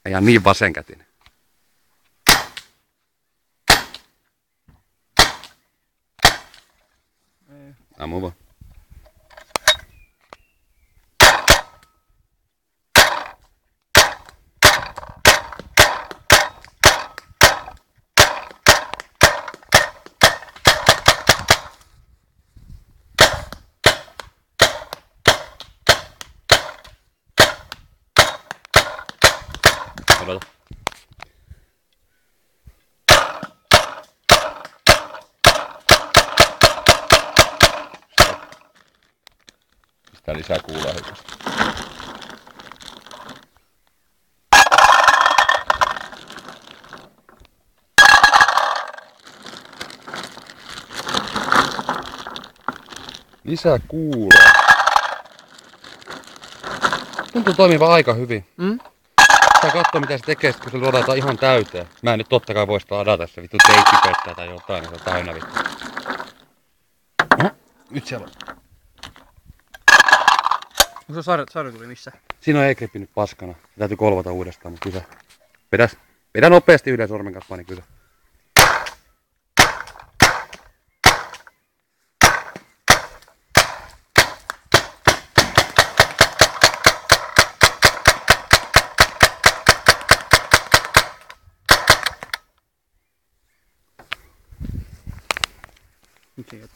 ihan niin vasenkätinen. Ammu vaan. Odota. Pistää lisää kuulaa hyvästi. Lisää kuulaa. Tuntuu toimiva aika hyvin. Saa katsoa mitä se tekee, kun se ladataan ihan täyteen. Mä en nyt totta kai voi sitä ladata, se vittu teippi pettää tai jotain, niin se on täynnä vittu. Nyt siellä on. Onko se sarja tuli missä? Siinä on e-grippi nyt paskana. Se täytyy kolvata uudestaan, mutta kyllä. Vedä nopeasti yhden sormen kanssa, niin kyllä. Okei.